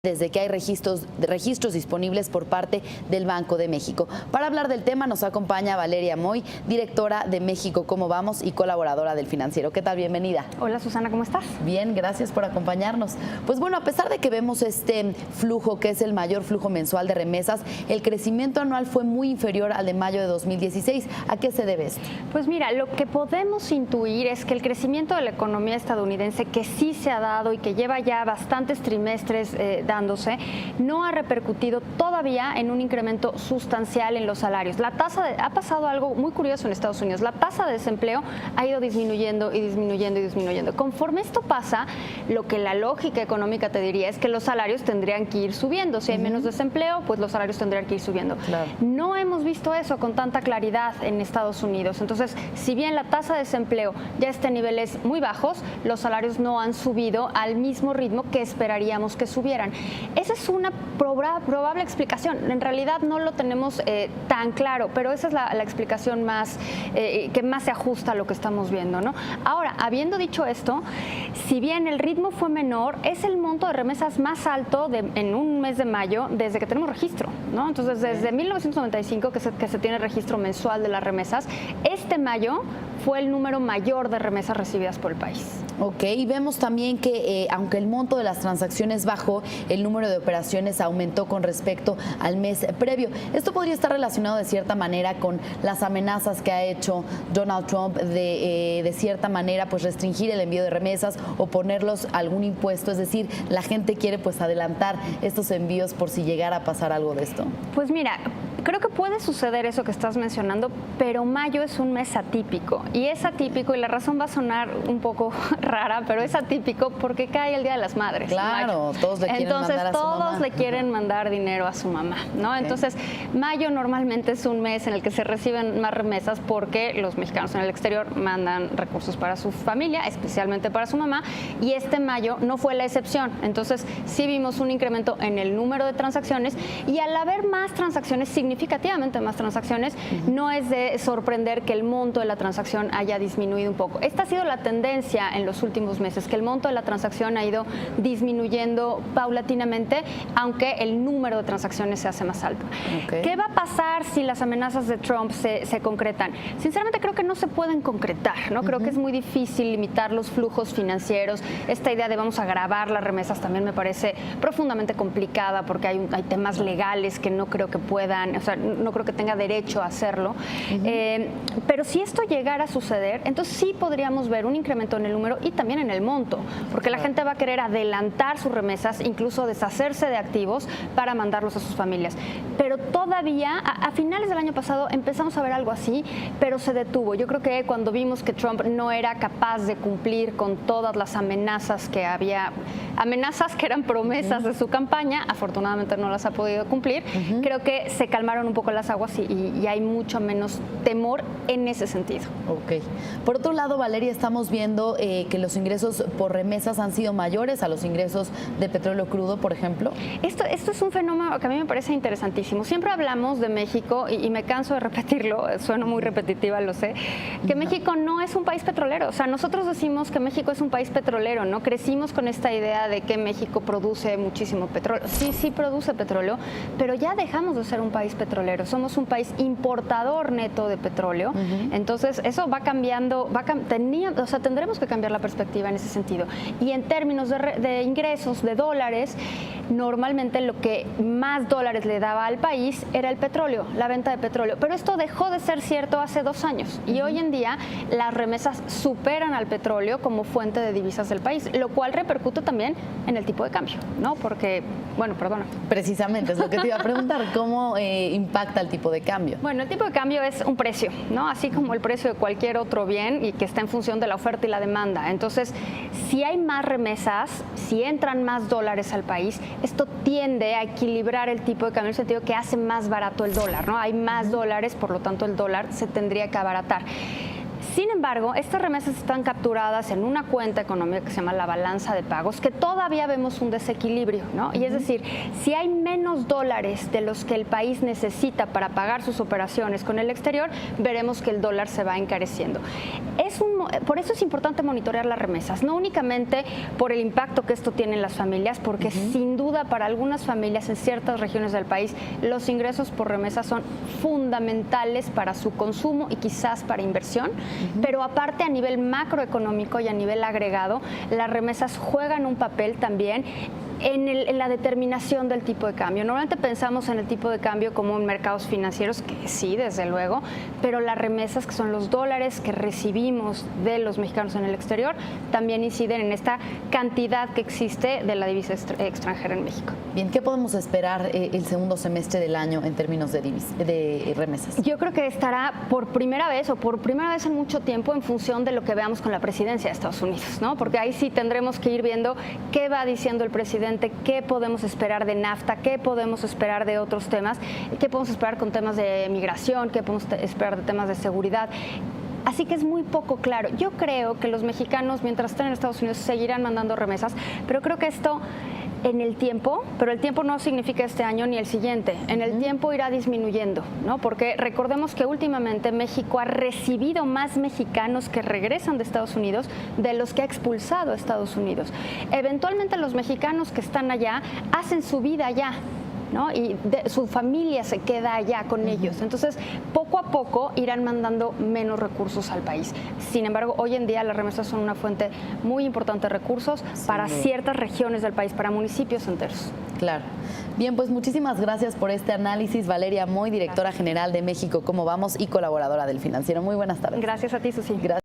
desde que hay registros disponibles por parte del Banco de México. Para hablar del tema nos acompaña Valeria Moy, directora de México Cómo Vamos y colaboradora del Financiero. ¿Qué tal? Bienvenida. Hola Susana, ¿cómo estás? Bien, gracias por acompañarnos. Pues bueno, a pesar de que vemos este flujo, que es el mayor flujo mensual de remesas, el crecimiento anual fue muy inferior al de mayo de 2016. ¿A qué se debe esto? Pues mira, lo que podemos intuir es que el crecimiento de la economía estadounidense, que sí se ha dado y que lleva ya bastantes trimestres dándose, no ha repercutido todavía en un incremento sustancial en los salarios. Ha pasado algo muy curioso en Estados Unidos. La tasa de desempleo ha ido disminuyendo y disminuyendo y disminuyendo. Conforme esto pasa, lo que la lógica económica te diría es que los salarios tendrían que ir subiendo. Si hay menos desempleo, pues los salarios tendrían que ir subiendo. Claro. No hemos visto eso con tanta claridad en Estados Unidos. Entonces, si bien la tasa de desempleo ya está en niveles muy bajos, los salarios no han subido al mismo ritmo que esperaríamos que subieran. Esa es una probable explicación. En realidad no lo tenemos tan claro, pero esa es la explicación más que más se ajusta a lo que estamos viendo, ¿no? Ahora, habiendo dicho esto, si bien el ritmo fue menor, es el monto de remesas más alto en un mes de mayo desde que tenemos registro, ¿no? Entonces, desde 1995 que se tiene registro mensual de las remesas, este mayo fue el número mayor de remesas recibidas por el país. Ok, y vemos también que aunque el monto de las transacciones bajó, el número de operaciones aumentó con respecto al mes previo. Esto podría estar relacionado de cierta manera con las amenazas que ha hecho Donald Trump de cierta manera pues restringir el envío de remesas o ponerlos algún impuesto. Es decir, la gente quiere pues adelantar estos envíos por si llegara a pasar algo de esto. Pues mira, creo que puede suceder eso que estás mencionando, pero mayo es un mes atípico. Y es atípico, y la razón va a sonar un poco rara, pero es atípico porque cae el Día de las Madres. Claro, mayo. Todos le quieren Entonces, mandar a su mamá. todos le quieren mandar dinero a su mamá, ¿no? Entonces, mayo normalmente es un mes en el que se reciben más remesas porque los mexicanos en el exterior mandan recursos para su familia, especialmente para su mamá, y este mayo no fue la excepción. Entonces, sí vimos un incremento en el número de transacciones, y al haber más transacciones, significativamente más transacciones, no es de sorprender que el monto de la transacción haya disminuido un poco. Esta ha sido la tendencia en los últimos meses, que el monto de la transacción ha ido disminuyendo paulatinamente, aunque el número de transacciones se hace más alto. Okay. ¿Qué va a pasar si las amenazas de Trump se concretan? Sinceramente creo que no se pueden concretar, ¿no? Creo que es muy difícil limitar los flujos financieros. Esta idea de vamos a grabar las remesas también me parece profundamente complicada porque hay temas legales que no creo que puedan, o sea, no creo que tenga derecho a hacerlo. Pero si esto llegara a suceder, entonces sí podríamos ver un incremento en el número y también en el monto, porque la gente va a querer adelantar sus remesas, incluso deshacerse de activos para mandarlos a sus familias. Pero todavía, a finales del año pasado empezamos a ver algo así, pero se detuvo. Yo creo que cuando vimos que Trump no era capaz de cumplir con todas las amenazas que había, amenazas que eran promesas de su campaña, afortunadamente no las ha podido cumplir, creo que se calmaron un poco las aguas y hay mucho menos temor en ese sentido. Ok. Por otro lado, Valeria, estamos viendo que los ingresos por remesas han sido mayores a los ingresos de petróleo crudo, por ejemplo. Esto es un fenómeno que a mí me parece interesantísimo. Siempre hablamos de México, y me canso de repetirlo, sueno muy repetitiva, lo sé, que México no es un país petrolero. O sea, nosotros decimos que México es un país petrolero, ¿no? Crecimos con esta idea de que México produce muchísimo petróleo. Sí produce petróleo, pero ya dejamos de ser un país petrolero. Somos un país importador neto de petróleo. Entonces, eso va cambiando, tendremos que cambiar la perspectiva en ese sentido. Y en términos de ingresos, de dólares, normalmente lo que más dólares le daba al país era el petróleo, la venta de petróleo. Pero esto dejó de ser cierto hace 2 años. Y hoy en día las remesas superan al petróleo como fuente de divisas del país, lo cual repercute también en el tipo de cambio, ¿no? Porque, bueno, perdona. Precisamente, es lo que te iba a preguntar, ¿cómo impacta el tipo de cambio? Bueno, el tipo de cambio es un precio, ¿no? Así como el precio de cualquier otro bien y que está en función de la oferta y la demanda. Entonces, si hay más remesas, si entran más dólares al país, esto tiende a equilibrar el tipo de cambio en el sentido que hace más barato el dólar, ¿no? Hay más dólares, por lo tanto el dólar se tendría que abaratar. Sin embargo, estas remesas están capturadas en una cuenta económica que se llama la balanza de pagos, que todavía vemos un desequilibrio, ¿no? Y es decir, si hay menos dólares de los que el país necesita para pagar sus operaciones con el exterior, veremos que el dólar se va encareciendo. Por eso es importante monitorear las remesas, no únicamente por el impacto que esto tiene en las familias, porque sin duda para algunas familias en ciertas regiones del país los ingresos por remesas son fundamentales para su consumo y quizás para inversión, pero aparte a nivel macroeconómico y a nivel agregado, las remesas juegan un papel también en la determinación del tipo de cambio. Normalmente pensamos en el tipo de cambio como en mercados financieros, que sí, desde luego, pero las remesas, que son los dólares que recibimos de los mexicanos en el exterior, también inciden en esta cantidad que existe de la divisa extranjera en México. Bien, ¿qué podemos esperar el segundo semestre del año en términos de remesas? Yo creo que estará por primera vez en mucho tiempo en función de lo que veamos con la presidencia de Estados Unidos, ¿no? Porque ahí sí tendremos que ir viendo qué va diciendo el presidente, qué podemos esperar de NAFTA, qué podemos esperar de otros temas, qué podemos esperar con temas de migración, qué podemos esperar de temas de seguridad. Así que es muy poco claro. Yo creo que los mexicanos, mientras estén en Estados Unidos, seguirán mandando remesas, pero creo que esto en el tiempo, pero el tiempo no significa este año ni el siguiente, en el tiempo irá disminuyendo, ¿no? Porque recordemos que últimamente México ha recibido más mexicanos que regresan de Estados Unidos de los que ha expulsado a Estados Unidos. Eventualmente los mexicanos que están allá hacen su vida allá, ¿no? Y su familia se queda allá con ellos. Entonces, poco a poco irán mandando menos recursos al país. Sin embargo, hoy en día las remesas son una fuente muy importante de recursos para ciertas regiones del país, para municipios enteros. Claro. Bien, pues muchísimas gracias por este análisis, Valeria Moy, directora general de México Cómo Vamos y colaboradora del Financiero. Muy buenas tardes. Gracias a ti, Susi. Gracias.